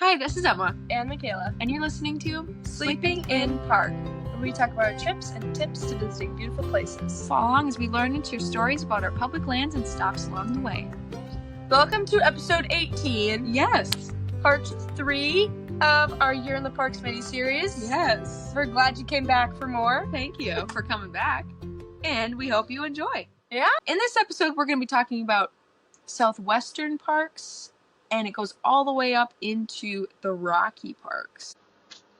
Hi, this is Emma, and Michaela, and you're listening to Sleeping in Park, where we talk about our trips and tips to visiting beautiful places. Follow along as we learn and share stories about our public lands and stops along the way. Welcome to episode 18. Yes. Part 3 of our Year in the Parks mini-series. Yes. We're glad you came back for more. Thank you for coming back, and we hope you enjoy. Yeah? In this episode, we're going to be talking about southwestern parks, and it goes all the way up into the Rocky Parks.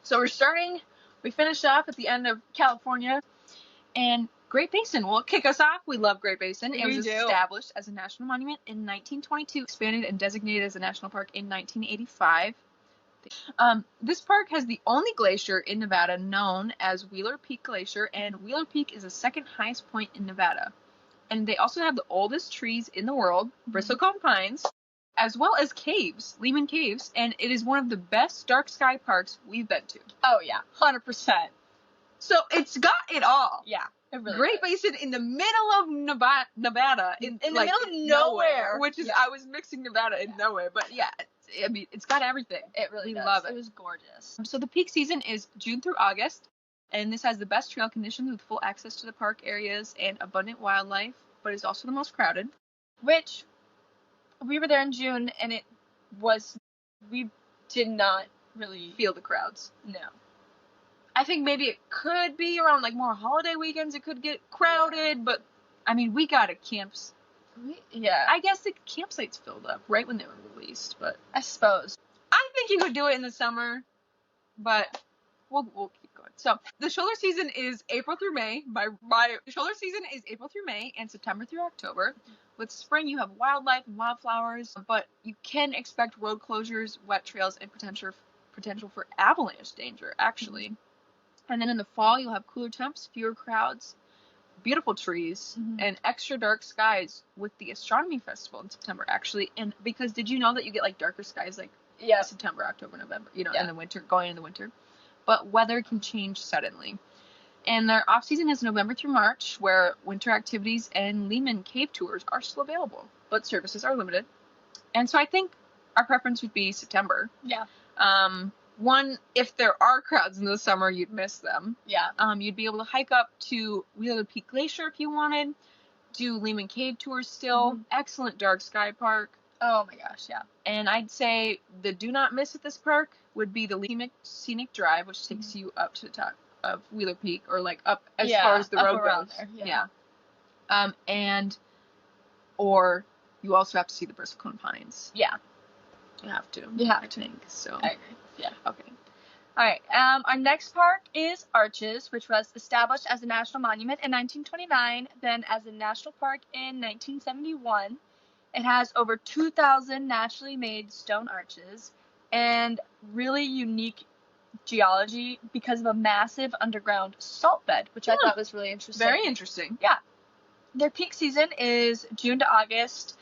So we finished off at the end of California. And Great Basin will kick us off. We love Great Basin. It was do. established as a national monument in 1922, expanded and designated as a national park in 1985. This park has the only glacier in Nevada known as Wheeler Peak Glacier, and Wheeler Peak is the second highest point in Nevada. And they also have the oldest trees in the world, bristlecone pines, as well as caves, Lehman Caves, and it is one of the best dark sky parks we've been to. Oh, yeah. 100%. So it's got it all. Yeah. It really Great does. Basin in the middle of Nevada, in the middle of nowhere, which is, yeah. I was mixing Nevada and nowhere, but yeah, I mean, it's got everything. It really We does. love it. It was gorgeous. So the peak season is June through August, and this has the best trail conditions with full access to the park areas and abundant wildlife, but it's also the most crowded. Which, we were there in June, and we did not really Feel the crowds. No. I think maybe it could be around like more holiday weekends, it could get crowded, but I mean, we got a camps. Yeah. I guess the campsites filled up right when they were released, but I suppose. I think you could do it in the summer, but we'll keep going. So the shoulder season is April through May. The shoulder season is April through May and September through October. With spring, you have wildlife and wildflowers, but you can expect road closures, wet trails, and potential for avalanche danger, actually. And then in the fall, you'll have cooler temps, fewer crowds, beautiful trees, and extra dark skies with the Astronomy Festival in September, actually. And because did you know that you get like darker skies like September, October, November, in the winter, going into the winter? But weather can change suddenly. And their off-season is November through March, where winter activities and Lehman Cave tours are still available, but services are limited. And so I think our preference would be September. Yeah. One, if there are crowds in the summer, you'd miss them. Yeah. You'd be able to hike up to Wheeler Peak Glacier if you wanted, do Lehman Cave tours still. Excellent dark sky park. Oh my gosh, yeah. And I'd say the do not miss at this park would be the Scenic Drive, which takes you up to the top of Wheeler Peak, or like up as far as the road goes. There. Yeah. Or you also have to see the bristlecone pines. Yeah. You have to. You have I to. think so. I agree. Yeah. Okay. All right. Our next park is Arches, which was established as a national monument in 1929, then as a national park in 1971. It has over 2,000 naturally made stone arches and really unique geology because of a massive underground salt bed, which I thought was really interesting. Very interesting. Yeah. Their peak season is June to August.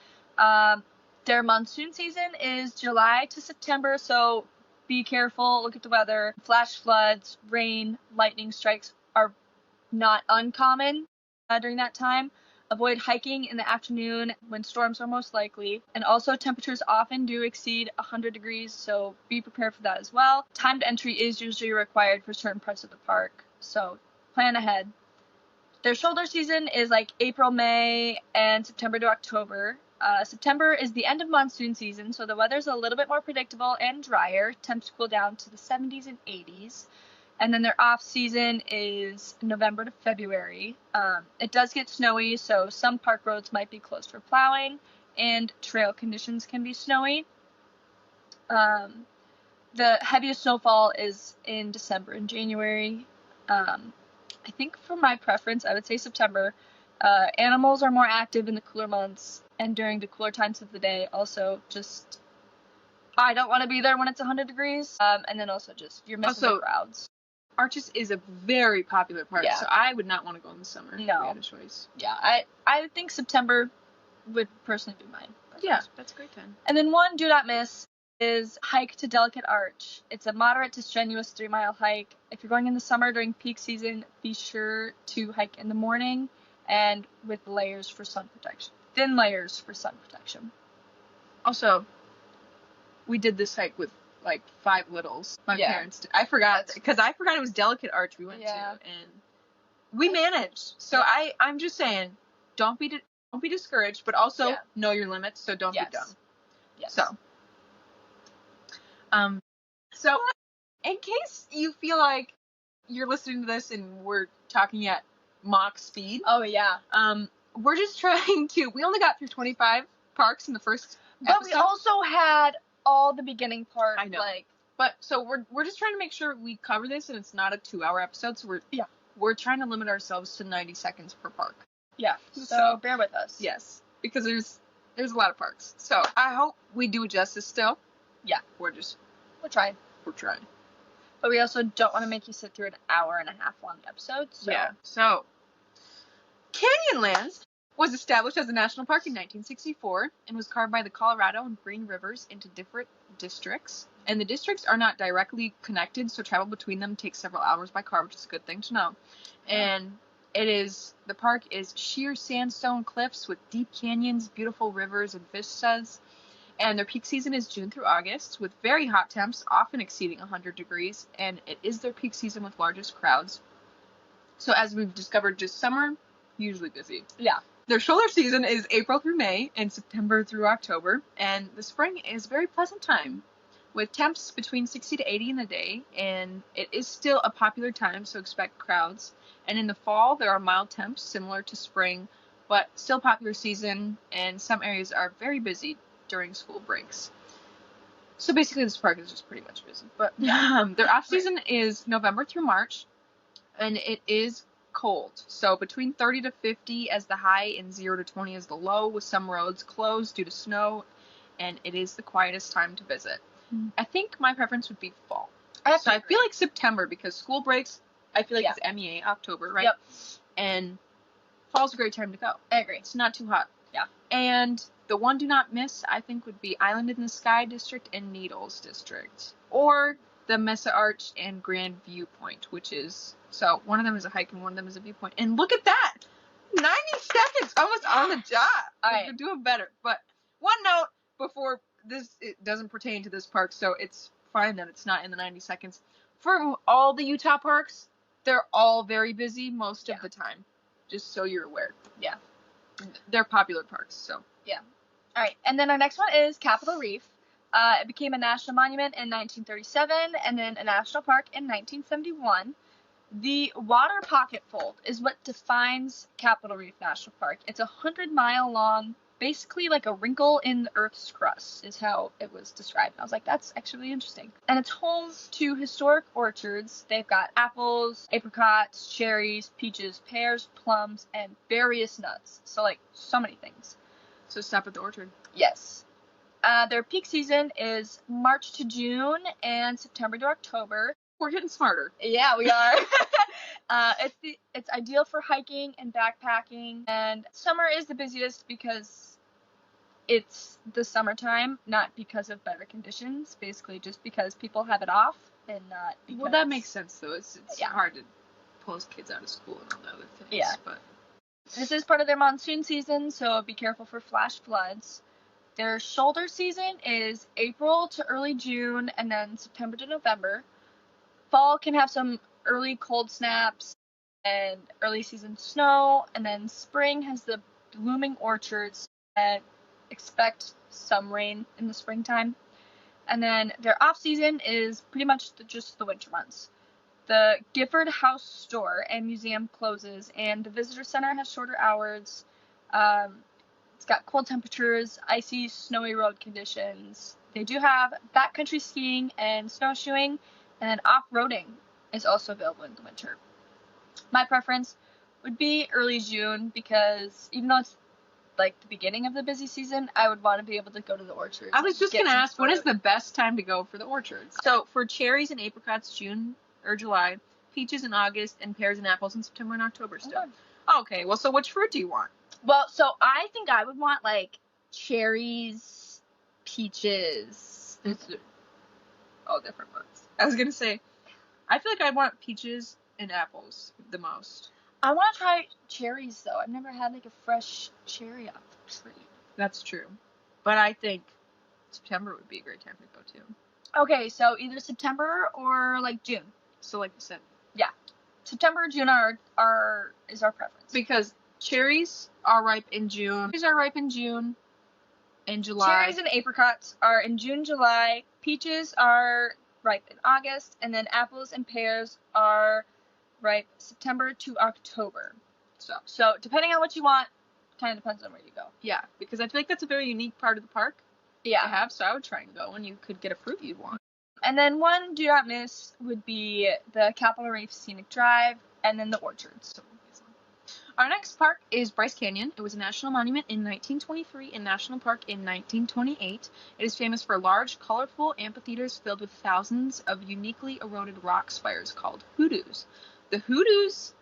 Their monsoon season is July to September, so be careful, look at the weather. Flash floods, rain, lightning strikes are not uncommon during that time. Avoid hiking in the afternoon when storms are most likely. And also temperatures often do exceed 100 degrees, so be prepared for that as well. Timed entry is usually required for certain parts of the park, so plan ahead. Their shoulder season is like April, May, and September to October. September is the end of monsoon season, so the weather's a little bit more predictable and drier. Temps cool down to the 70s and 80s. And then their off season is November to February. It does get snowy, so some park roads might be closed for plowing, and trail conditions can be snowy. The heaviest snowfall is in December and January. I think for my preference, I would say September. Animals are more active in the cooler months and during the cooler times of the day. Also, just I don't want to be there when it's 100 degrees. And then also just you're missing the crowds. Arches is a very popular park, so I would not want to go in the summer if we had a choice. Yeah, I think September would personally be mine. Yeah, that's a great time. And then one do not miss is hike to Delicate Arch. It's a moderate to strenuous 3-mile hike. If you're going in the summer during peak season, be sure to hike in the morning and with layers for sun protection. Thin layers for sun protection. Also, we did this hike with like Five Littles. My Yeah. parents did. I forgot because I forgot it was Delicate Arch we went to, and we managed. So I'm just saying, don't be discouraged, but also know your limits. So don't be dumb. Yes. So in case you feel like you're listening to this and we're talking at Mach speed. Oh yeah. We're just trying to. We only got through 25 parks in the first But episode. we also had all the beginning part. I know. But so we're just trying to make sure we cover this and it's not a 2-hour episode. So we're trying to limit ourselves to 90 seconds per park. Yeah. So bear with us. Yes, because there's a lot of parks. So I hope we do justice still. Yeah. We're trying. We're trying. But we also don't want to make you sit through an hour and a half long episode. So. Yeah. So Canyonlands was established as a national park in 1964 and was carved by the Colorado and Green Rivers into different districts. And the districts are not directly connected, so travel between them takes several hours by car, which is a good thing to know. And the park is sheer sandstone cliffs with deep canyons, beautiful rivers, and vistas. And their peak season is June through August, with very hot temps, often exceeding 100 degrees. And it is their peak season with largest crowds. So as we've discovered, just summer, usually busy. Yeah. Their shoulder season is April through May and September through October. And the spring is a very pleasant time, with temps between 60 to 80 in the day. And it is still a popular time, so expect crowds. And in the fall, there are mild temps, similar to spring, but still popular season. And some areas are very busy during school breaks. So basically this park is just pretty much busy. But their off season is November through March, and it is cold. So between 30 to 50 as the high and 0 to 20 as the low, with some roads closed due to snow, and it is the quietest time to visit. I think my preference would be fall. I feel like September, because school breaks, I feel like it's MEA, October, right? Yep. And fall's a great time to go. I agree. It's not too hot. Yeah. And the one do not miss, I think, would be Island in the Sky District and Needles District. Or the Mesa Arch and Grand Viewpoint, which is, so one of them is a hike and one of them is a viewpoint. And look at that! 90 seconds! Almost on the job! We're doing better. But one note before this, it doesn't pertain to this park, so it's fine that it's not in the 90 seconds. For all the Utah parks, they're all very busy most of the time. Just so you're aware. Yeah. They're popular parks, so. Yeah. All right, and then our next one is Capitol Reef. It became a national monument in 1937 and then a national park in 1971. The water pocket fold is what defines Capitol Reef National Park. It's 100-mile long, basically like a wrinkle in the Earth's crust is how it was described. And I was like, that's actually interesting. And it's home to historic orchards. They've got apples, apricots, cherries, peaches, pears, plums, and various nuts. So like, so many things. So stop at the orchard. Yes. Their peak season is March to June and September to October. We're getting smarter. Yeah, we are. It's ideal for hiking and backpacking, and summer is the busiest because it's the summertime, not because of better conditions. Basically, just because people have it off and not because... Well, that makes sense though. It's hard to pull those kids out of school and all the other things. Yeah. But this is part of their monsoon season, so be careful for flash floods. Their shoulder season is April to early June, and then September to November. Fall can have some early cold snaps and early season snow, and then spring has the blooming orchards and expect some rain in the springtime. And then their off season is pretty much just the winter months. The Gifford House store and museum closes, and the visitor center has shorter hours. It's got cold temperatures, icy, snowy road conditions. They do have backcountry skiing and snowshoeing, and off-roading is also available in the winter. My preference would be early June because even though it's like the beginning of the busy season, I would want to be able to go to the orchards. I was just going to ask, when is the best time to go for the orchards? So for cherries and apricots, June or July, peaches in August, and pears and apples in September and October still. Okay, well, so which fruit do you want? Well, so I think I would want like cherries, peaches. All different ones. I was gonna say, I feel like I'd want peaches and apples the most. I want to try cherries though. I've never had like a fresh cherry off the tree. That's true, but I think September would be a great time to go too. Okay, so either September or like June. So like you said. Yeah. September or June is our preference. Because cherries are ripe in June. Cherries are ripe in June and July. Cherries and apricots are in June, July. Peaches are ripe in August. And then apples and pears are ripe September to October. So depending on what you want, kind of depends on where you go. Yeah, because I feel like that's a very unique part of the park to have. So I would try and go, and you could get a fruit you'd want. And then one do not miss would be the Capitol Reef Scenic Drive, and then the orchards. Our next park is Bryce Canyon. It was a national monument in 1923 and national park in 1928. It is famous for large, colorful amphitheaters filled with thousands of uniquely eroded rock spires called hoodoos. The hoodoos,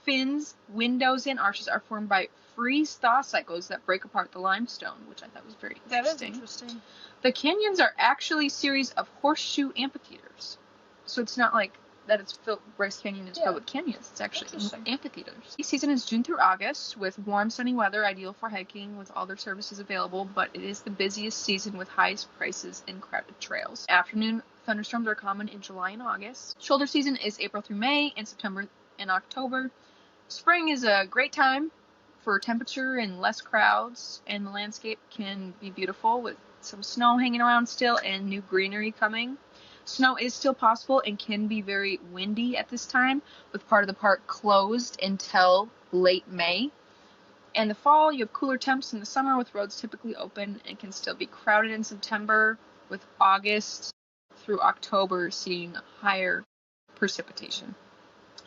fins, windows, and arches are formed by freeze-thaw cycles that break apart the limestone, which I thought was very interesting. That is interesting. The canyons are actually a series of horseshoe amphitheaters. So it's not like that it's filled, Bryce Canyon is filled with canyons. It's actually amphitheaters. The season is June through August with warm, sunny weather, ideal for hiking with all their services available, but it is the busiest season with highest prices and crowded trails. Afternoon thunderstorms are common in July and August. Shoulder season is April through May and September and October. Spring is a great time for temperature and less crowds, and the landscape can be beautiful with some snow hanging around still and new greenery coming. Snow is still possible and can be very windy at this time, with part of the park closed until late May. In the fall, you have cooler temps in the summer with roads typically open and can still be crowded in September, with August through October seeing higher precipitation.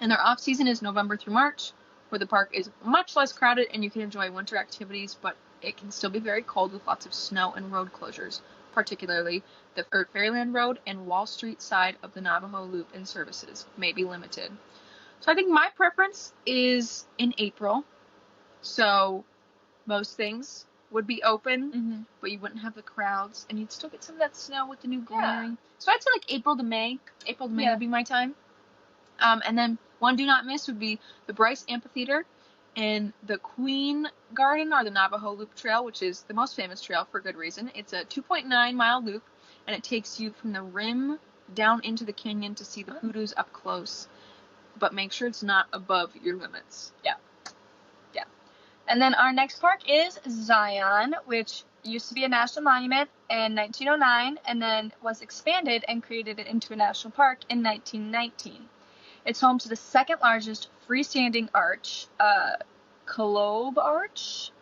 And their off-season is November through March, where the park is much less crowded and you can enjoy winter activities, but it can still be very cold with lots of snow and road closures, particularly the Fairyland Road and Wall Street side of the Navajo Loop and services may be limited. So I think my preference is in April. So most things would be open, but you wouldn't have the crowds, and you'd still get some of that snow with the new greenery. Yeah. So I'd say like April to May. April to May would be my time. And then one do not miss would be the Bryce Amphitheater and the Queen Garden, or the Navajo Loop Trail, which is the most famous trail for good reason. It's a 2.9-mile loop, and it takes you from the rim down into the canyon to see the hoodoos up close. But make sure it's not above your limits. Yeah. And then our next park is Zion, which used to be a national monument in 1909, and then was expanded and created into a national park in 1919. It's home to the second largest freestanding arch, Kolob Arch.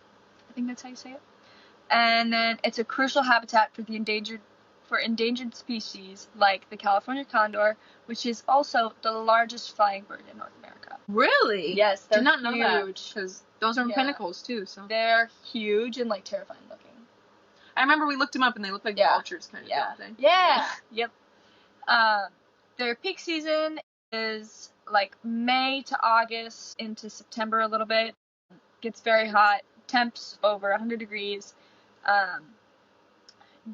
I think that's how you say it. And then it's a crucial habitat for the endangered species like the California condor, which is also the largest flying bird in North America. Really? Yes, they're Did not huge. know that, because those are pinnacles too. So they're huge and like terrifying looking. I remember we looked them up and they look like vultures kind of. Don't they? Yeah. Yep. Their peak season is like May to August into September a little bit. Gets very hot. Temps over 100 degrees.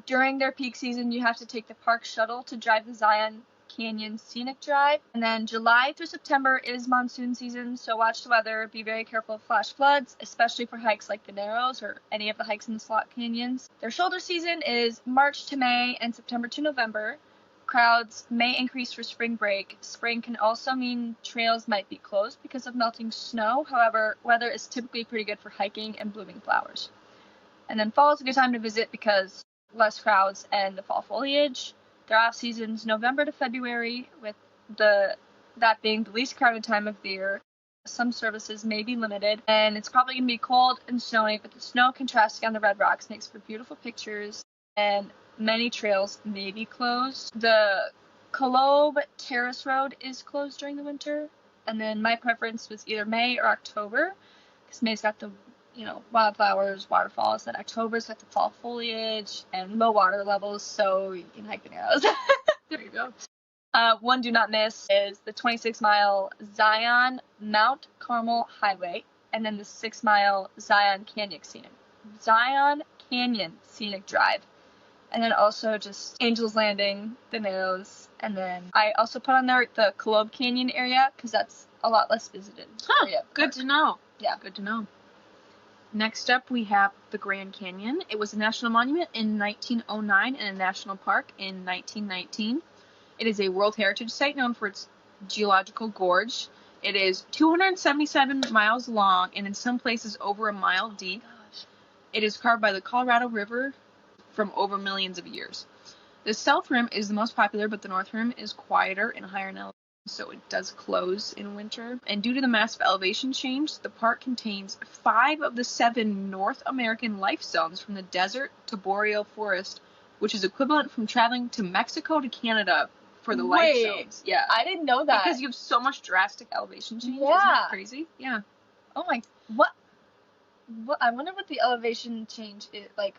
During their peak season, you have to take the park shuttle to drive the Zion Canyon Scenic Drive. And then July through September is monsoon season, so watch the weather. Be very careful of flash floods, especially for hikes like the Narrows or any of the hikes in the slot canyons. Their shoulder season is March to May and September to November. Crowds may increase for spring break. Spring can also mean trails might be closed because of melting snow. However, weather is typically pretty good for hiking and blooming flowers. And then fall is a good time to visit because less crowds and the fall foliage. Their off seasons November to February, with that being the least crowded time of the year. Some services may be limited, and it's probably going to be cold and snowy, but the snow contrasting on the red rocks makes for beautiful pictures, and many trails may be closed. The Kolob Terrace Road is closed during the winter, and then my preference was either May or October, because May's got the wildflowers, waterfalls, and October's got the fall foliage and low water levels, so you can hike the Narrows. There you go. One do not miss is the 26-mile Zion Mount Carmel Highway, and then the 6-mile Zion Canyon Scenic Drive. And then also just Angel's Landing, the Narrows, and then I also put on there the Kolob Canyon area, because that's a lot less visited. Good to know. Yeah. Good to know. Next up, we have the Grand Canyon. It was a national monument in 1909 and a national park in 1919. It is a World Heritage Site known for its geological gorge. It is 277 miles long and in some places over a mile deep. It is carved by the Colorado River from over millions of years. The south rim is the most popular, but the north rim is quieter and higher in elevation, so it does close in winter. And due to the massive elevation change, the park contains 5 of the 7 North American life zones from the desert to boreal forest, which is equivalent from traveling to Mexico to Canada for the life zones. Yeah. I didn't know that. Because you have so much drastic elevation change. Yeah. Isn't that crazy? Yeah. Oh my, what, I wonder what the elevation change is, like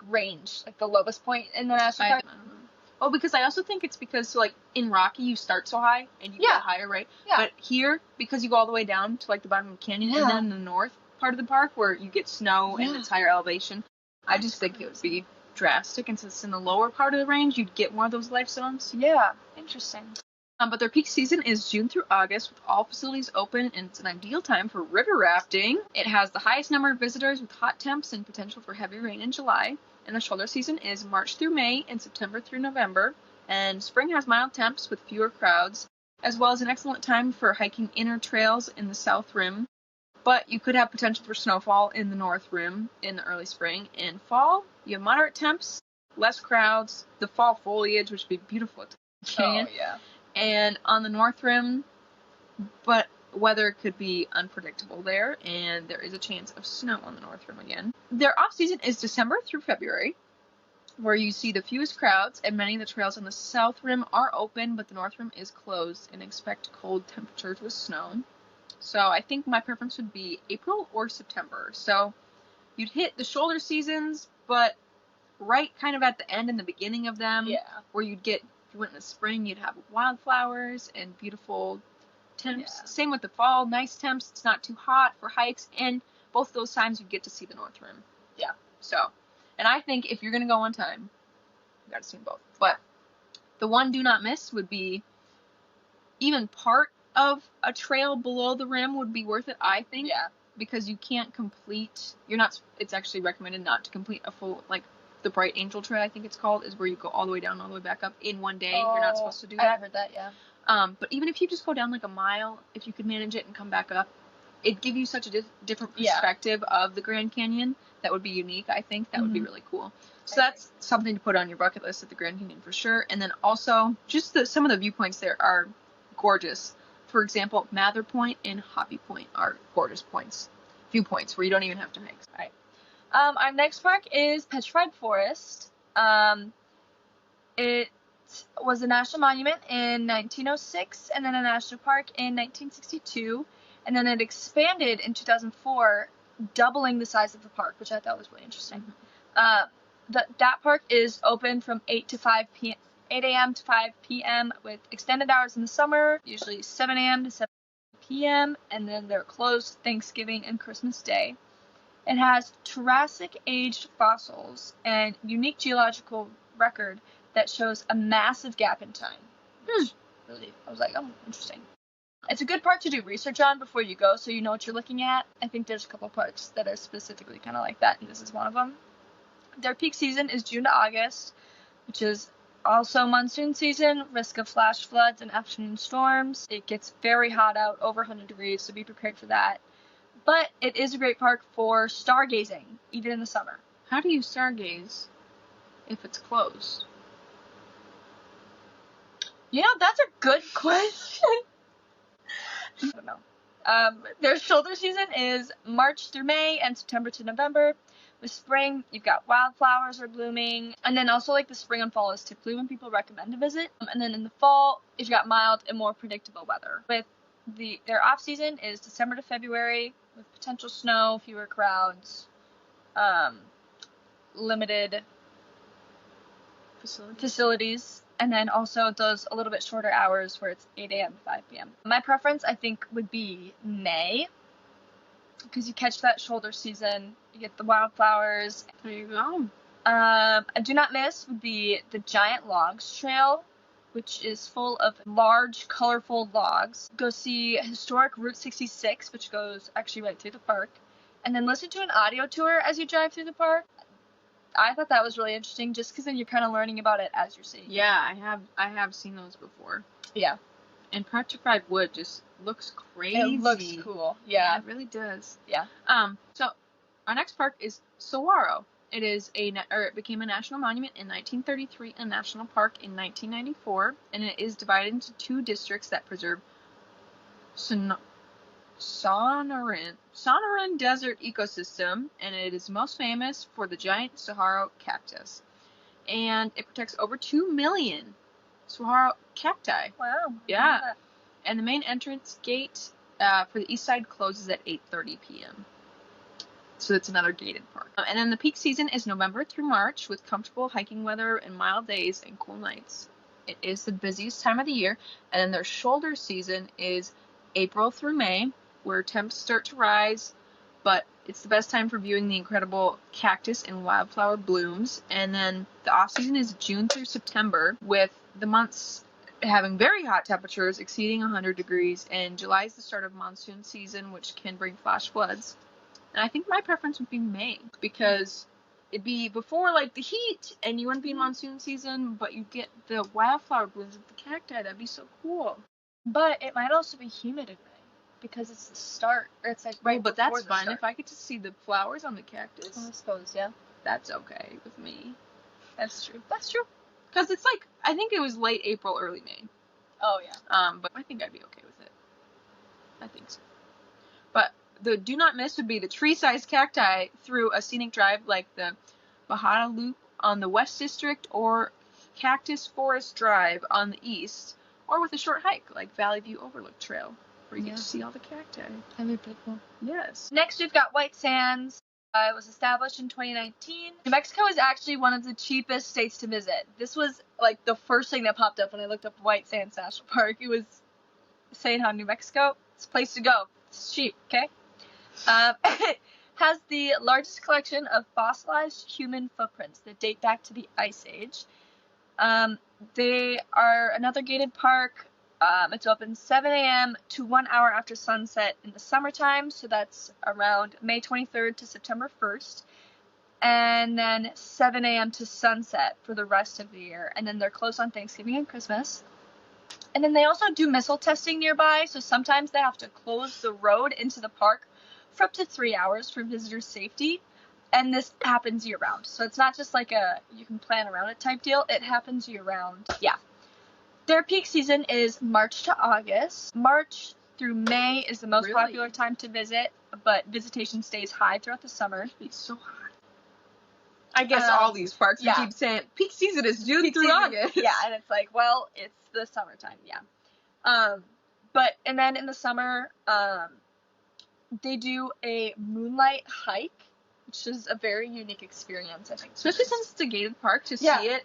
range, like the lowest point in the national park. I don't know. Oh, because I also think it's because, so, like, in Rocky, you start so high, and you go higher, right? Yeah. But here, because you go all the way down to, like, the bottom of the canyon, and then in the north part of the park, where you get snow and it's higher elevation, I just think it would be drastic, and since it's in the lower part of the range, you'd get one of those life zones. Yeah, interesting. But their peak season is June through August, with all facilities open, and it's an ideal time for river rafting. It has the highest number of visitors with hot temps and potential for heavy rain in July. And the shoulder season is March through May and September through November. And spring has mild temps with fewer crowds, as well as an excellent time for hiking inner trails in the south rim. But you could have potential for snowfall in the north rim in the early spring. In fall, you have moderate temps, less crowds, the fall foliage, which would be beautiful at the canyon. Oh, yeah. And on the north rim, but weather could be unpredictable there, and there is a chance of snow on the north rim again. Their off-season is December through February, where you see the fewest crowds, and many of the trails on the south rim are open, but the north rim is closed, and expect cold temperatures with snow. So I think my preference would be April or September. So you'd hit the shoulder seasons, but right kind of at the end and the beginning of them, where you'd get, if you went in the spring, you'd have wildflowers and beautiful temps. Yeah. Same with the fall, nice temps. It's not too hot for hikes, and both those times you get to see the north rim. Yeah. So, and I think if you're gonna go one time, you gotta see them both. But the one do not miss would be even part of a trail below the rim would be worth it, I think. Yeah. Because you can't complete. It's actually recommended not to complete a full, like, the Bright Angel Trail, I think it's called, is where you go all the way down, all the way back up in one day. You're not supposed to do that. I've heard that, yeah. But even if you just go down like a mile, if you could manage it and come back up, it'd give you such a different perspective of the Grand Canyon that would be unique, I think. That would be really cool. So that's something to put on your bucket list at the Grand Canyon for sure. And then also, just some of the viewpoints there are gorgeous. For example, Mather Point and Hoppy Point are gorgeous viewpoints where you don't even have to hike. All right. Our next park is Petrified Forest. It was a national monument in 1906 and then a national park in 1962, and then it expanded in 2004, doubling the size of the park, which I thought was really interesting. That park is open from 8 a.m. to 5 p.m. with extended hours in the summer, usually 7 a.m. to 7 p.m., and then they're closed Thanksgiving and Christmas Day. It has Jurassic-aged fossils and unique geological record that shows a massive gap in time. Really, I was like, oh, interesting. It's a good park to do research on before you go, so you know what you're looking at. I think there's a couple parks that are specifically kind of like that, and this is one of them. Their peak season is June to August, which is also monsoon season, risk of flash floods and afternoon storms. It gets very hot out, over 100 degrees, so be prepared for that. But it is a great park for stargazing, even in the summer. How do you stargaze if it's closed? You know, that's a good question. I don't know. Their shoulder season is March through May and September to November. With spring, you've got wildflowers are blooming. And then also, like, the spring and fall is typically when people recommend to visit. And then in the fall, you've got mild and more predictable weather. With their off season is December to February, with potential snow, fewer crowds, limited facilities. And then also those a little bit shorter hours where it's 8 a.m. to 5 p.m. My preference, I think, would be May, because you catch that shoulder season, you get the wildflowers. There you go. A do not miss would be the Giant Logs Trail, which is full of large, colorful logs. Go see historic Route 66, which goes actually right through the park. and then listen to an audio tour as you drive through the park. I thought that was really interesting, just because then you're kind of learning about it as you're seeing. Yeah, I have seen those before. Yeah. And Petrified Wood just looks crazy. It looks cool. Yeah. It really does. Yeah. So our next park is Saguaro. It became a national monument in 1933 and a national park in 1994, and it is divided into 2 districts that preserve Sonoran Desert ecosystem, and it is most famous for the giant saguaro cactus. And it protects over 2 million saguaro cacti. Wow. Yeah. And the main entrance gate for the east side closes at 8:30 p.m. So it's another gated park. And then the peak season is November through March with comfortable hiking weather and mild days and cool nights. It is the busiest time of the year. And then their shoulder season is April through May, where temps start to rise, but it's the best time for viewing the incredible cactus and wildflower blooms. And then the off season is June through September, with the months having very hot temperatures exceeding 100 degrees, and July is the start of monsoon season, which can bring flash floods. And I think my preference would be May, because it'd be before like the heat, and you wouldn't be in monsoon season, but you get the wildflower blooms with the cacti. That'd be so cool. But it might also be humid in May, because it's the start, or it's like Right, but that's before the fine. start. If I get to see the flowers on the cactus, I suppose, yeah. that's okay with me. That's true. That's true. Because it's like, I think it was late April, early May. Oh, yeah. But I think I'd be okay with it. I think so. But the do not miss would be the tree-sized cacti through a scenic drive like the Bahada Loop on the West District, or Cactus Forest Drive on the East, or with a short hike like Valley View Overlook Trail, where you get to see all the cacti. That'd be pretty cool. Yes. Next, we've got White Sands. It was established in 2019. New Mexico is actually one of the cheapest states to visit. This was like the first thing that popped up when I looked up White Sands National Park. It was saying how New Mexico is a place to go. It's cheap, okay? It has the largest collection of fossilized human footprints that date back to the Ice Age. They are another gated park. It's open 7 a.m. to 1 hour after sunset in the summertime, so that's around May 23rd to September 1st, and then 7 a.m. to sunset for the rest of the year, and then they're closed on Thanksgiving and Christmas. And then they also do missile testing nearby, so sometimes they have to close the road into the park for up to 3 hours for visitors' safety, and this happens year-round. So it's not just like a you can plan around it type deal, it happens year-round. Yeah. Their peak season is March to August. March through May is the most popular time to visit, but visitation stays high throughout the summer. It'd be so hot. I guess all these parks, we keep saying peak season is June through August. Yeah, and it's like, well, it's the summertime, yeah. But, and then in the summer, they do a moonlight hike, which is a very unique experience, I think. Especially since it's a gated park, to see it,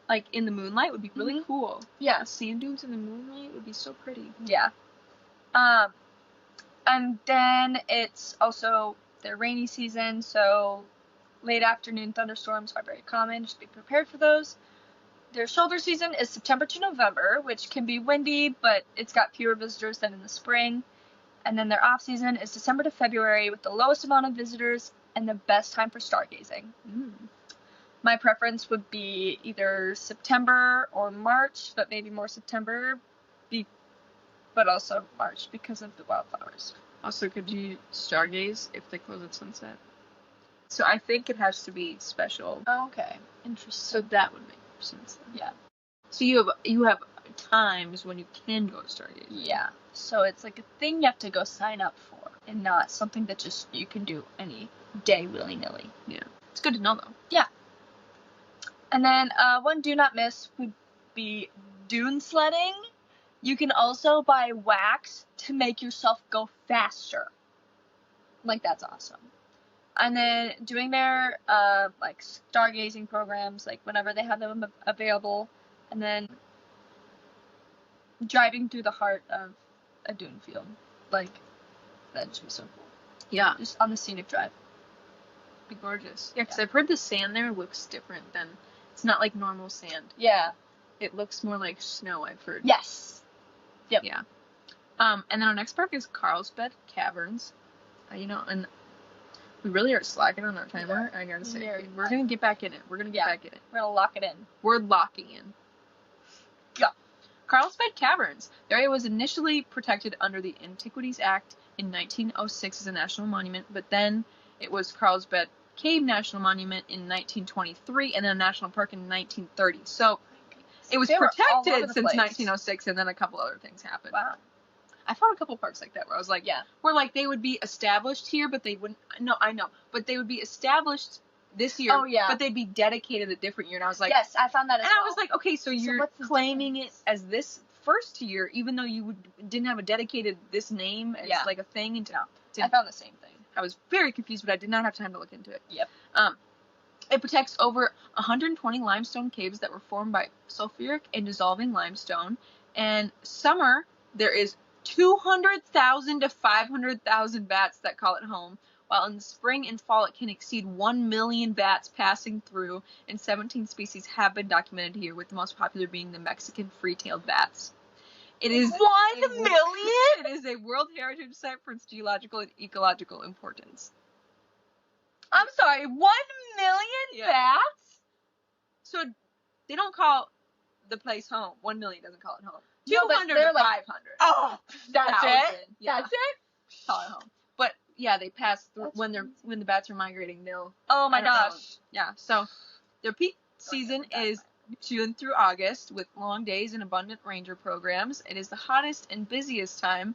like, in the moonlight would be really cool. Yeah. Sand dunes in the moonlight would be so pretty. Yeah. And then it's also their rainy season, so late afternoon thunderstorms are very common. Just be prepared for those. Their shoulder season is September to November, which can be windy, but it's got fewer visitors than in the spring. And then their off season is December to February, with the lowest amount of visitors and the best time for stargazing. My preference would be either September or March, but maybe more September, but also March because of the wildflowers. Also, could you stargaze if they close at sunset? So I think it has to be special. Oh, okay. Interesting. So that would make sense then. Yeah. So you have times when you can go stargazing. Yeah. So it's like a thing you have to go sign up for, and not something that just you can do any day willy-nilly. Yeah. It's good to know, though. Yeah. And then one do not miss would be dune sledding. You can also buy wax to make yourself go faster. Like, that's awesome. And then doing their like stargazing programs, like whenever they have them available, and then driving through the heart of a dune field, like that'd just be so cool. Yeah, just on the scenic drive. Be gorgeous. Yeah, because I've heard the sand there looks different than, it's not like normal sand. Yeah, it looks more like snow, I've heard. Yes. Yep. Yeah. And then our next park is Carlsbad Caverns. And We really are slacking on our timer. I gotta say, Very we're gonna get back in it. We're gonna get back in it. We're gonna lock it in. We're locking in. Yeah. Carlsbad Caverns. The area was initially protected under the Antiquities Act in 1906 as a national monument, but then it was Carlsbad Cave National Monument in 1923 and then a national park in 1930. So it was protected since 1906, and then a couple other things happened. Wow. I found a couple parks like that where I was like, where like they would be established here, but they wouldn't. No, I know, but they would be established this year. Oh, yeah. But they'd be dedicated a different year, and I was like, yes, I found that as well. And I was like, okay, so you're claiming it as this first year, even though you didn't have a dedicated this name as like a thing. And I found the same thing. I was very confused, but I did not have time to look into it. Yep. It protects over 120 limestone caves that were formed by sulfuric and dissolving limestone. And summer, there is 200,000 to 500,000 bats that call it home, while in the spring and fall it can exceed 1 million bats passing through, and 17 species have been documented here, with the most popular being the Mexican free-tailed bats. It is 1 million? It is a World Heritage Site for its geological and ecological importance. I'm sorry, 1 million bats? So they don't call the place home. 1 million doesn't call it home. No, 200 to 500. Oh, that's it? Yeah. That's it? Call it home. But yeah, they pass through when the bats are migrating. Oh my gosh. Yeah. So their peak season is June through August, with long days and abundant ranger programs. It is the hottest and busiest time,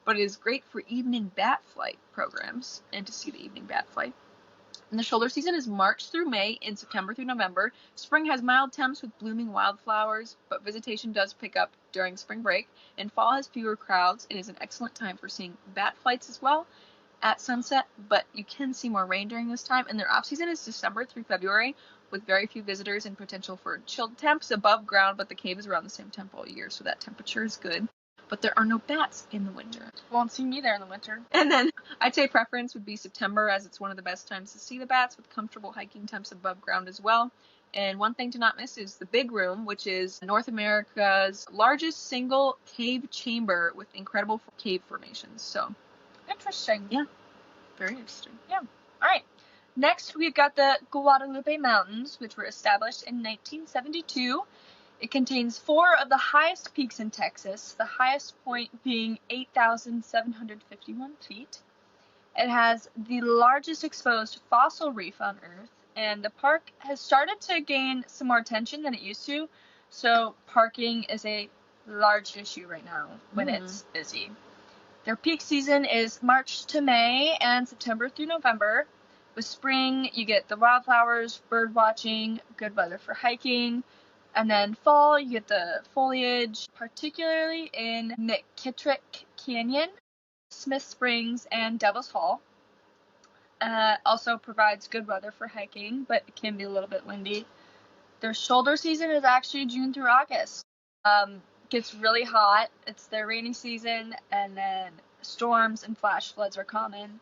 but it is great for evening bat flight programs and to see the evening bat flight. And the shoulder season is March through May and September through November. Spring has mild temps with blooming wildflowers, but visitation does pick up during spring break. And fall has fewer crowds and is an excellent time for seeing bat flights as well at sunset, but you can see more rain during this time. And their off-season is December through February, with very few visitors and potential for chilled temps above ground, but the cave is around the same temp all year, so that temperature is good. But there are no bats in the winter. Won't see me there in the winter. And then I'd say preference would be September, as it's one of the best times to see the bats, with comfortable hiking temps above ground as well. And one thing to not miss is the Big Room, which is North America's largest single cave chamber with incredible cave formations. So interesting. Yeah. Very interesting. Yeah. All right. Next, we've got the Guadalupe Mountains, which were established in 1972. It contains 4 of the highest peaks in Texas, the highest point being 8,751 feet. It has the largest exposed fossil reef on Earth, and the park has started to gain some more attention than it used to, so parking is a large issue right now when it's busy. Their peak season is March to May and September through November. With spring, you get the wildflowers, bird watching, good weather for hiking. And then fall, you get the foliage, particularly in McKittrick Canyon, Smith Springs, and Devil's Hall. Also provides good weather for hiking, but it can be a little bit windy. Their shoulder season is actually June through August. Gets really hot. It's their rainy season, and then storms and flash floods are common.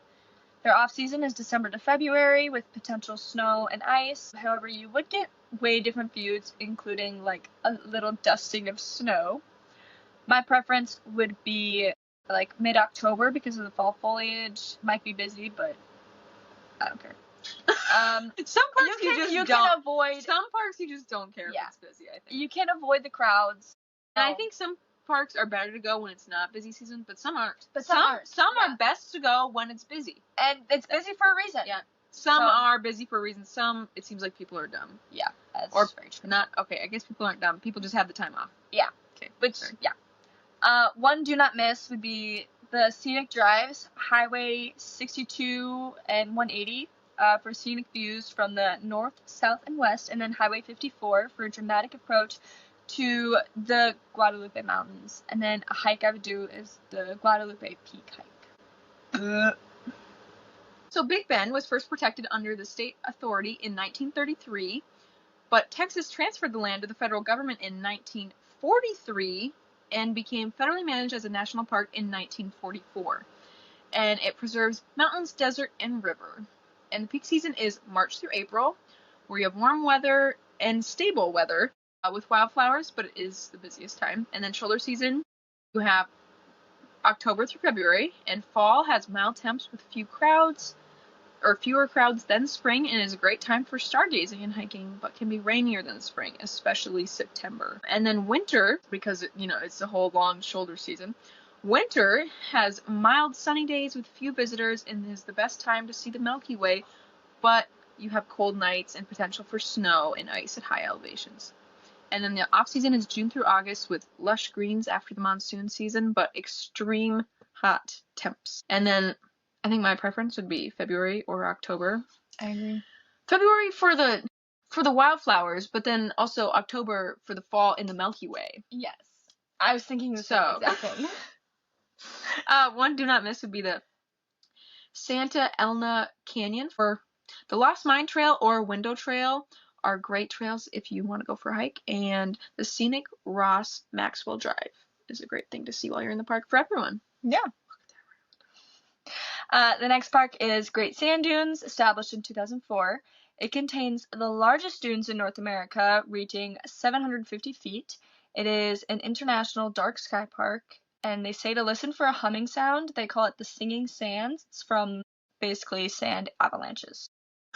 Their off-season is December to February, with potential snow and ice. However, you would get way different views, including like a little dusting of snow. My preference would be like mid-October because of the fall foliage. Might be busy, but I don't care. Some parks you can avoid. Some parks you just don't care if it's busy, I think. You can avoid the crowds. And I think some parks are better to go when it's not busy season, but some aren't. But some aren't. Some are best to go when it's busy. And it's busy for a reason. Yeah. Some are busy for a reason. Some, it seems like people are dumb. Yeah. That's very true. Not, okay, I guess people aren't dumb. People just have the time off. Yeah. Okay. Which, one do not miss would be the scenic drives, Highway 62 and 180 for scenic views from the north, south, and west, and then Highway 54 for a dramatic approach to the Guadalupe Mountains. And then a hike I would do is the Guadalupe Peak hike. So Big Bend was first protected under the state authority in 1933, but Texas transferred the land to the federal government in 1943 and became federally managed as a national park in 1944. And it preserves mountains, desert, and river. And the peak season is March through April, where you have warm weather and stable weather with wildflowers, but it is the busiest time. And then shoulder season, you have October through February, and fall has mild temps with few crowds. fewer crowds than spring and is a great time for stargazing and hiking, but can be rainier than spring, especially September. And then winter, because it's the whole long shoulder season. Winter has mild sunny days with few visitors and is the best time to see the Milky Way, but you have cold nights and potential for snow and ice at high elevations. And then the off season is June through August with lush greens after the monsoon season, but extreme hot temps. And then I think my preference would be February or October. I agree. February for the wildflowers, but then also October for the fall in the Milky Way. Yes. I was thinking the same exact thing. One do not miss would be the Santa Elena Canyon. For the Lost Mine Trail or Window Trail are great trails if you want to go for a hike, and the scenic Ross Maxwell Drive is a great thing to see while you're in the park for everyone. Yeah. The next park is Great Sand Dunes, established in 2004. It contains the largest dunes in North America, reaching 750 feet. It is an international dark sky park, and they say to listen for a humming sound. They call it the Singing Sands. It's from basically sand avalanches,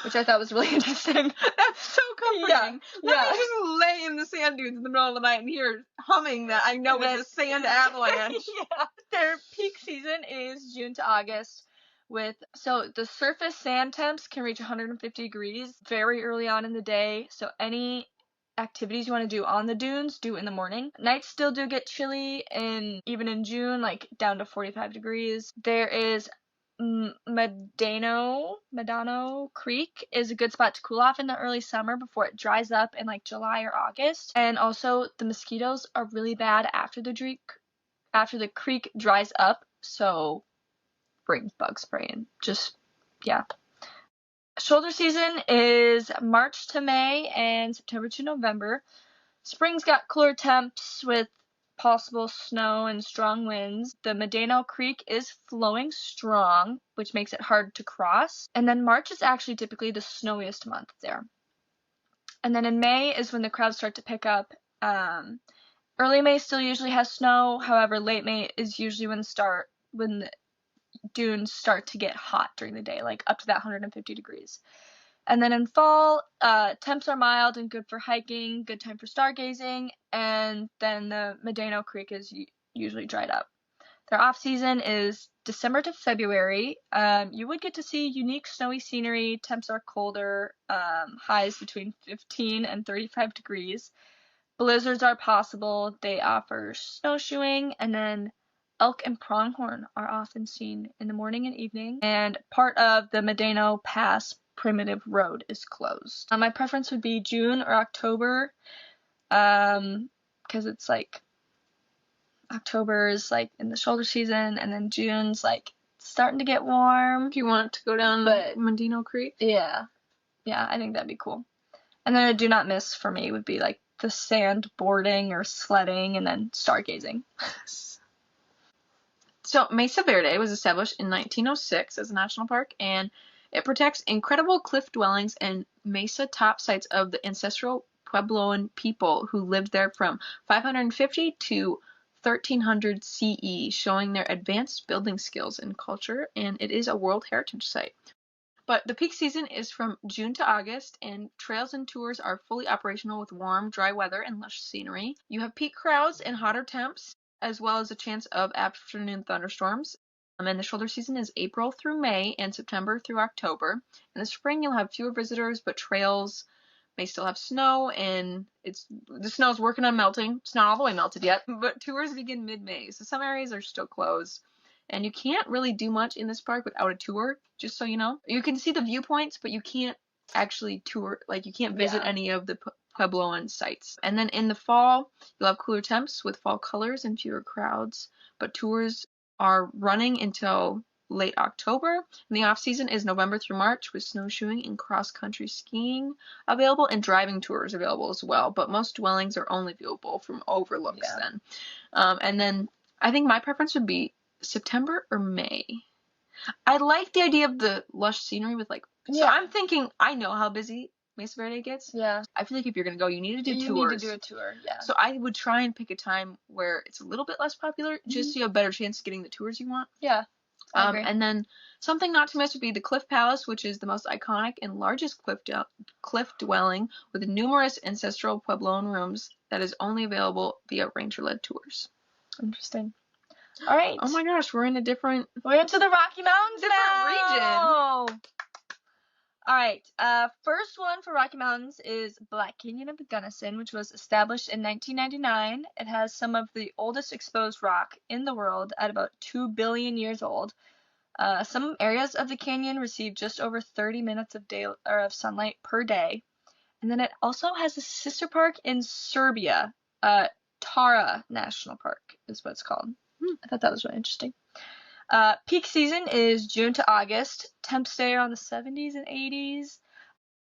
which I thought was really interesting. That's so comforting. Yeah. Let me just lay in the sand dunes in the middle of the night and hear humming that I know is a sand avalanche. Yeah. Their peak season is June to August. So the surface sand temps can reach 150 degrees very early on in the day. So any activities you want to do on the dunes, do in the morning. Nights still do get chilly, and even in June, like down to 45 degrees. There is Medano Creek is a good spot to cool off in the early summer before it dries up in like July or August. And also the mosquitoes are really bad after the creek dries up, so bring bug spray and Shoulder season is March to May and September to November. Spring's got cooler temps with possible snow and strong winds. The Medano Creek is flowing strong, which makes it hard to cross. And then March is actually typically the snowiest month there. And then in May is when the crowds start to pick up. Early May still usually has snow. However, late May is usually when the dunes start to get hot during the day, like up to that 150 degrees. And then in fall, temps are mild and good for hiking, good time for stargazing, and then the Medano Creek is usually dried up. Their off season is December to February. You would get to see unique snowy scenery. Temps are colder, highs between 15 and 35 degrees. Blizzards are possible. They offer snowshoeing, and then elk and pronghorn are often seen in the morning and evening. And part of the Medano Pass Primitive Road is closed. My preference would be June or October, because it's like October is like in the shoulder season, and then June's like starting to get warm. If you want to go down Medano Creek. Yeah, I think that'd be cool. And then a do not miss for me would be like the sand boarding or sledding, and then stargazing. So Mesa Verde was established in 1906 as a national park, and it protects incredible cliff dwellings and mesa top sites of the ancestral Puebloan people who lived there from 550 to 1300 CE, showing their advanced building skills and culture, and it is a World Heritage Site. But the peak season is from June to August, and trails and tours are fully operational with warm, dry weather and lush scenery. You have peak crowds and hotter temps, as well as a chance of afternoon thunderstorms. And the shoulder season is April through May and September through October. In the spring, you'll have fewer visitors, but trails may still have snow, and the snow's working on melting. It's not all the way melted yet, but tours begin mid-May, so some areas are still closed. And you can't really do much in this park without a tour, just so you know. You can see the viewpoints, but you can't actually tour, like you can't visit any of the Puebloan sites. And then in the fall, you'll have cooler temps with fall colors and fewer crowds, but tours are running until late October. And the off season is November through March with snowshoeing and cross-country skiing available, and driving tours available as well, but most dwellings are only viewable from overlooks then. And then I think my preference would be September or May. I like the idea of the lush scenery with so I'm thinking, I know how busy Mesa Verde gets. Yeah. I feel like if you're going to go, you need to do tours. You need to do a tour, yeah. So I would try and pick a time where it's a little bit less popular, just so you have a better chance of getting the tours you want. Yeah. I agree. And then something not to miss would be the Cliff Palace, which is the most iconic and largest cliff dwelling with numerous ancestral Puebloan rooms that is only available via ranger-led tours. Interesting. All right. Oh my gosh, we're into the Rocky Mountains region. All right. First one for Rocky Mountains is Black Canyon of the Gunnison, which was established in 1999. It has some of the oldest exposed rock in the world at about 2 billion years old. Some areas of the canyon receive just over 30 minutes of sunlight per day. And then it also has a sister park in Serbia. Tara National Park is what it's called. I thought that was really interesting. Peak season is June to August. Temps stay around the 70s and 80s.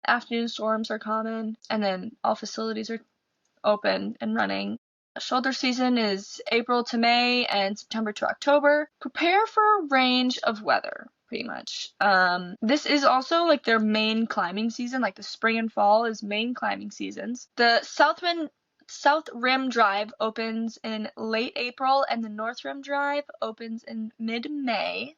Afternoon storms are common. And then all facilities are open and running. Shoulder season is April to May and September to October. Prepare for a range of weather, pretty much. This is also like their main climbing season, like the spring and fall is main climbing seasons. The South Rim Drive opens in late April and the North Rim Drive opens in mid-May.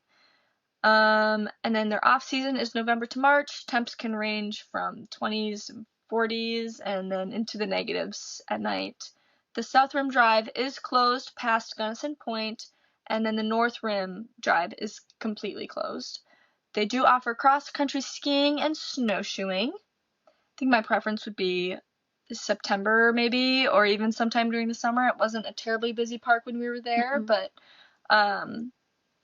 And then their off season is November to March. Temps can range from 20s and 40s and then into the negatives at night. The South Rim Drive is closed past Gunnison Point, and then the North Rim Drive is completely closed. They do offer cross-country skiing and snowshoeing. I think my preference would be September maybe, or even sometime during the summer. It wasn't a terribly busy park when we were there, but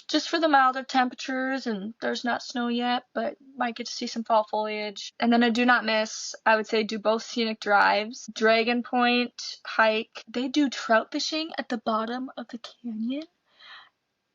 just for the milder temperatures, and there's not snow yet, but might get to see some fall foliage. And then I do not miss, I would say, do both scenic drives. Dragon Point hike. They do trout fishing at the bottom of the canyon.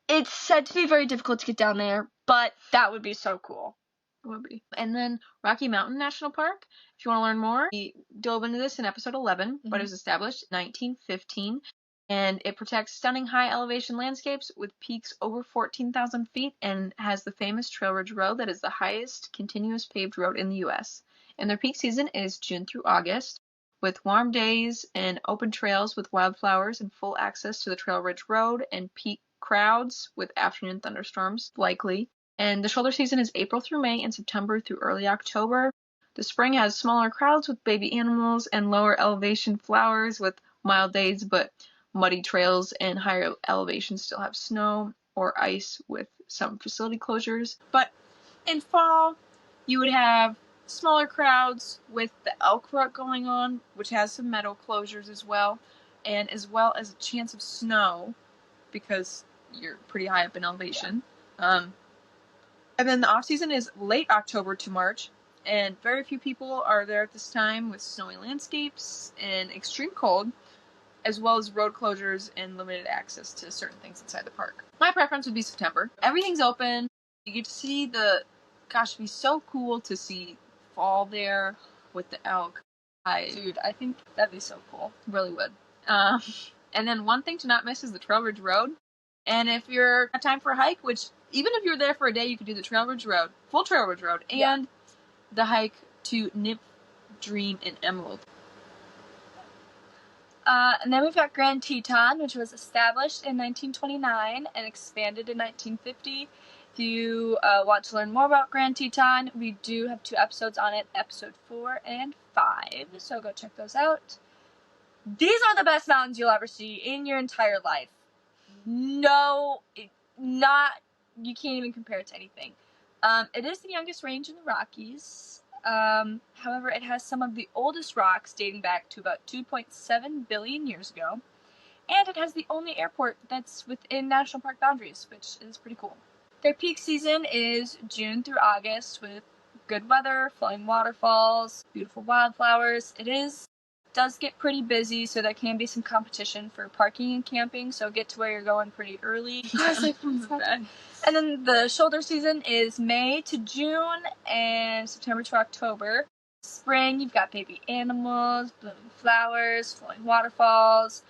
It's said to be very difficult to get down there, but that would be so cool. It would be. And then Rocky Mountain National Park. If you want to learn more, we dove into this in episode 11, but it was established in 1915. And it protects stunning high elevation landscapes with peaks over 14,000 feet and has the famous Trail Ridge Road that is the highest continuous paved road in the U.S. And their peak season is June through August, with warm days and open trails with wildflowers and full access to the Trail Ridge Road and peak crowds with afternoon thunderstorms likely. And the shoulder season is April through May and September through early October. The spring has smaller crowds with baby animals and lower elevation flowers with mild days, but muddy trails and higher elevations still have snow or ice with some facility closures. But in fall, you would have smaller crowds with the elk rut going on, which has some meadow closures as well as a chance of snow because you're pretty high up in elevation. And then the off season is late October to March, and very few people are there at this time with snowy landscapes and extreme cold, as well as road closures and limited access to certain things inside the park. My preference would be September. Everything's open. You get to see it'd be so cool to see fall there with the elk. Dude, I think that'd be so cool. Really would. And then one thing to not miss is the Trail Ridge Road. And if you're got time for a hike, which even if you're there for a day, you could do the Trail Ridge Road, full Trail Ridge Road, and the hike to Nymph, Dream, and Emerald. And then we've got Grand Teton, which was established in 1929 and expanded in 1950. If you want to learn more about Grand Teton, we do have 2 episodes on it, episode 4 and 5, so go check those out. These are the best mountains you'll ever see in your entire life. No, you can't even compare it to anything. It is the youngest range in the Rockies. However, it has some of the oldest rocks dating back to about 2.7 billion years ago. And it has the only airport that's within national park boundaries, which is pretty cool. Their peak season is June through August with good weather, flowing waterfalls, beautiful wildflowers. Does get pretty busy, so there can be some competition for parking and camping, so get to where you're going pretty early. And then the shoulder season is May to June and September to October. Spring, you've got baby animals, blooming flowers, flowing waterfalls.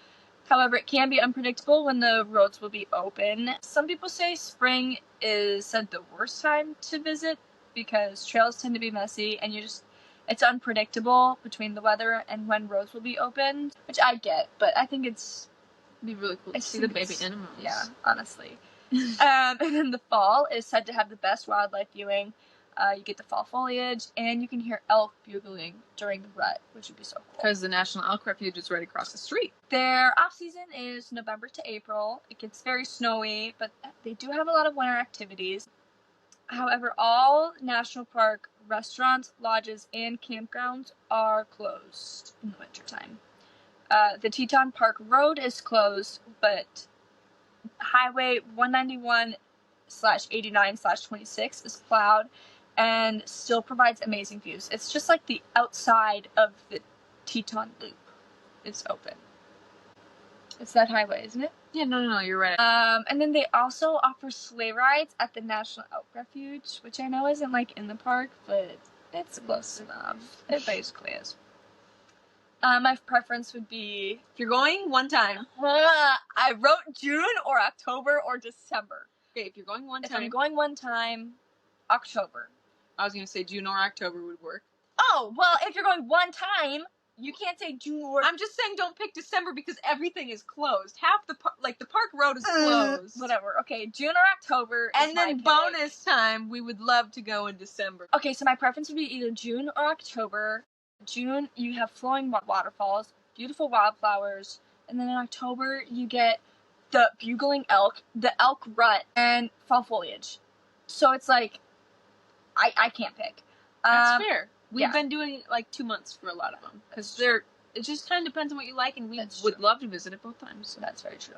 However, it can be unpredictable when the roads will be open. Some people say spring is said the worst time to visit because trails tend to be messy and it's unpredictable between the weather and when roads will be opened, which I get, but I think it'd be really cool to see the baby animals. Yeah, honestly. And then the fall is said to have the best wildlife viewing. You get the fall foliage, and you can hear elk bugling during the rut, which would be so cool. Because the National Elk Refuge is right across the street. Their off-season is November to April. It gets very snowy, but they do have a lot of winter activities. However, all national park restaurants, lodges, and campgrounds are closed in the wintertime. The Teton Park Road is closed, but Highway 191/89/26 is plowed and still provides amazing views. It's just like the outside of the Teton Loop is open. It's that highway, isn't it? Yeah, no, you're right. And then they also offer sleigh rides at the National Elk Refuge, which I know isn't like in the park, but it's close enough. It basically is. My preference would be, If you're going one time. I wrote June or October or December. Okay, if you're going one If time. I'm going one time, October. I was going to say June or October would work. Oh, well, if you're going one time, you can't say June or... I'm just saying don't pick December because everything is closed. Half the park road is closed. Whatever. Okay, June or October is And my then pick. bonus time, we would love to go in December. Okay, so my preference would be either June or October. June, you have flowing waterfalls, beautiful wildflowers, and then in October, you get the bugling elk, the elk rut, and fall foliage. So it's like, I can't pick. That's fair. We've yeah. been doing like 2 months for a lot of them. Because it just kind of depends on what you like, and we That's would true. love to visit it both times. So. That's very true.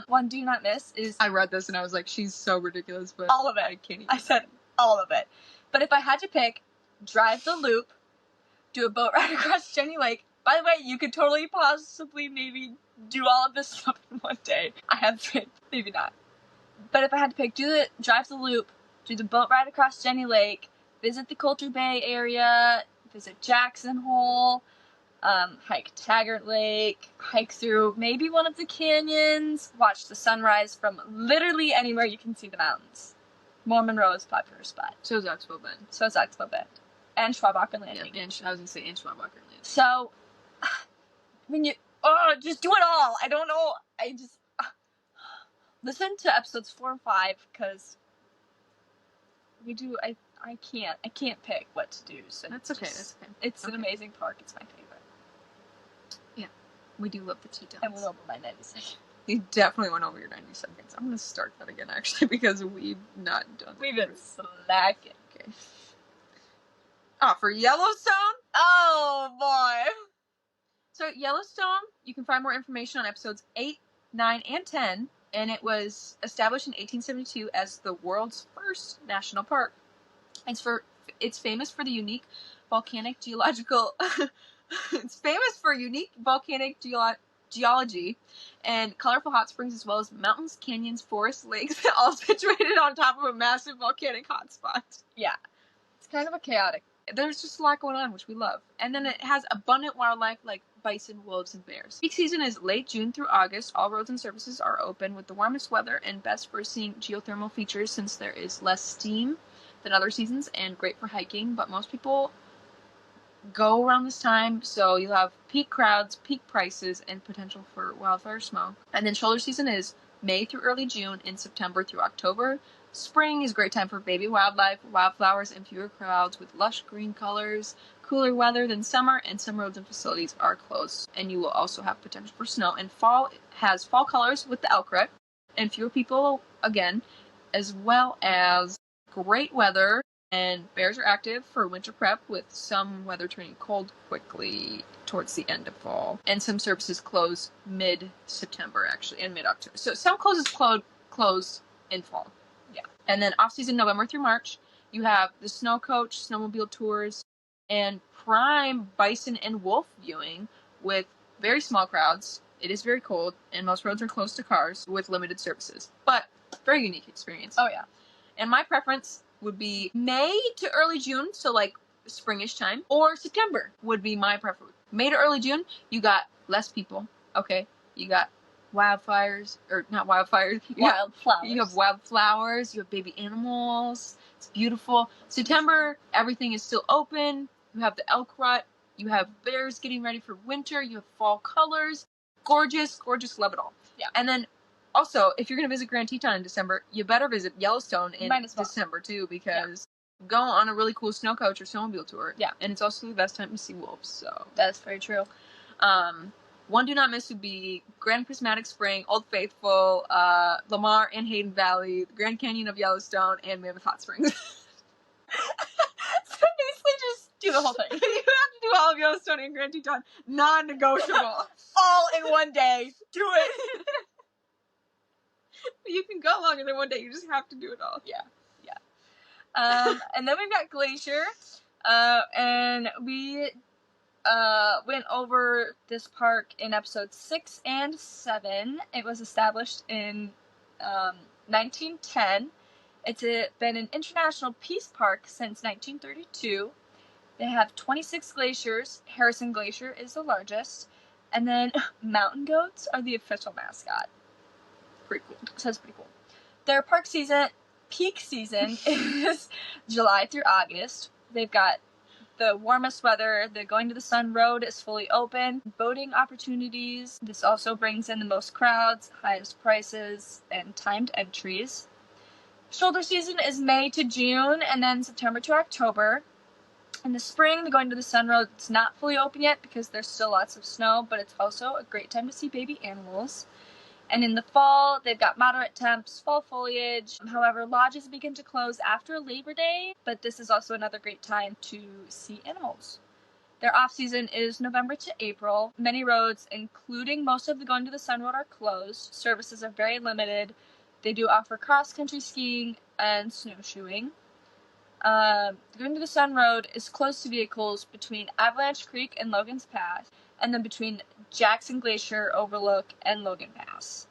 One do not miss is... I read this and I was like, she's so ridiculous, but all of it. I can't even. I said all of it. But if I had to pick, drive the loop, do a boat ride across Jenny Lake. By the way, you could totally possibly maybe do all of this stuff in one day. I have faith. Maybe not. But if I had to pick, drive the loop, do the boat ride across Jenny Lake, visit the Coulter Bay area, visit Jackson Hole, hike Taggart Lake, hike through maybe one of the canyons, watch the sunrise from literally anywhere you can see the mountains. Moore Monroe is a popular spot. So is Oxbow Bend. So is Expo Bend. And Schwabacher Landing. Yeah, I was going to say and Schwabacher Landing. So, when you, just do it all. I don't know. I just, listen to episodes 4 and 5, because I can't pick what to do. So That's okay, that's okay. It's an amazing park. It's my favorite. Yeah, we do love the Tetons. I went over my 90 seconds. You definitely went over your 90 seconds. I'm going to start that again, actually, because we've not done that. We've been slacking. Okay. For Yellowstone? Oh, boy. So Yellowstone, you can find more information on episodes 8, 9, and 10, and it was established in 1872 as the world's first national park. It's famous for the unique volcanic geological... It's famous for unique volcanic geology and colorful hot springs, as well as mountains, canyons, forests, lakes, all situated on top of a massive volcanic hotspot. Yeah. It's kind of a chaotic. There's just a lot going on, which we love. And then it has abundant wildlife like bison, wolves, and bears. Peak season is late June through August. All roads and services are open with the warmest weather and best for seeing geothermal features since there is less steam than other seasons and great for hiking. But most people go around this time, so you'll have peak crowds, peak prices, and potential for wildfire smoke. And then shoulder season is May through early June and September through October. Spring is a great time for baby wildlife, wildflowers, and fewer crowds with lush green colors, cooler weather than summer, and some roads and facilities are closed. And you will also have potential for snow. And fall has fall colors with the elk rut, and fewer people again, as well as great weather. And bears are active for winter prep, with some weather turning cold quickly towards the end of fall. And some services close mid-September, actually, and mid-October. So some close in fall. Yeah. And then off-season, November through March, you have the snow coach, snowmobile tours, and prime bison and wolf viewing with very small crowds. It is very cold, and most roads are closed to cars with limited services. But very unique experience. Oh, yeah. And my preference would be May to early June, so like springish time, or September would be my preference. May to early June, you got less people, okay? You got wildfires, or not wildfires. Wildflowers. You have wildflowers, you have baby animals. It's beautiful. September, everything is still open. You have the elk rut. You have bears getting ready for winter. You have fall colors. Gorgeous, gorgeous, love it all. Yeah. And then Also, if you're going to visit Grand Teton in December, you better visit Yellowstone in Might as well. December too, because go on a really cool snow coach or snowmobile tour. Yeah. And it's also the best time to see wolves, so. That's very true. One do not miss would be Grand Prismatic Spring, Old Faithful, Lamar and Hayden Valley, the Grand Canyon of Yellowstone, and Mammoth Hot Springs. So basically just do the whole thing. You have to do all of Yellowstone and Grand Teton. Non-negotiable. All in one day. Do it. You can go longer than one day. You just have to do it all. Yeah. And then we've got Glacier. And we went over this park in episodes 6 and 7. It was established in 1910. It's been an international peace park since 1932. They have 26 glaciers. Harrison Glacier is the largest. And then mountain goats are the official mascot. Pretty cool. So that's pretty cool. Their park season, peak season, is July through August. They've got the warmest weather. The Going to the Sun Road is fully open. Boating opportunities. This also brings in the most crowds, highest prices, and timed entries. Shoulder season is May to June, and then September to October. In the spring, the Going to the Sun Road is not fully open yet because there's still lots of snow, but it's also a great time to see baby animals. And in the fall, they've got moderate temps, fall foliage. However, lodges begin to close after Labor Day, but this is also another great time to see animals. Their off-season is November to April. Many roads, including most of the Going to the Sun Road, are closed. Services are very limited. They do offer cross-country skiing and snowshoeing. Going to the Sun Road is closed to vehicles between Avalanche Creek and Logan's Pass, and then between Jackson Glacier Overlook and Logan Pass.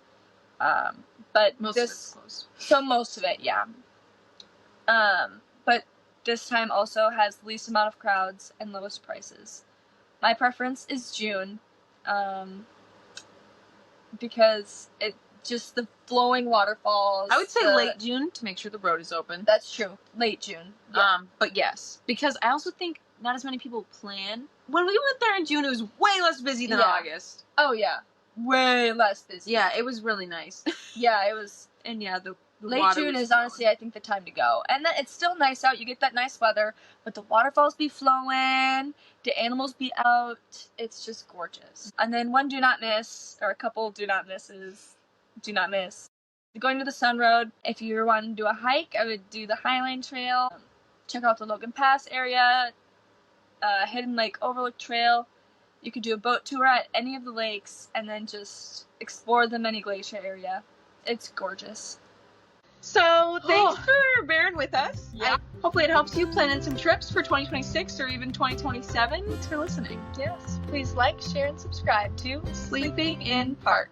But Most of it's closed. So most of it, yeah. But this time also has the least amount of crowds and lowest prices. My preference is June, because it just the flowing waterfalls. I would say late June to make sure the road is open. That's true. Late June. Yeah. But yes, because I also think not as many people plan. When we went there in June, it was way less busy than August. Oh yeah, way less busy. Yeah, it was really nice. Yeah, it was. And yeah, the late water June was is flowing. honestly, I think, the time to go. And then it's still nice out. You get that nice weather, but the waterfalls be flowing, the animals be out. It's just gorgeous. And then one do not miss, or a couple do not misses. Do not miss. Going to the Sun Road. If you're wanting to do a hike, I would do the Highline Trail. Check out the Logan Pass area. Hidden Lake Overlook Trail. You could do a boat tour at any of the lakes and then just explore the Many Glacier area. It's gorgeous. So thanks for bearing with us. Yeah. Hopefully it helps you plan in some trips for 2026 or even 2027. Thanks for listening. Yes. Please like, share, and subscribe to Sleeping in Park.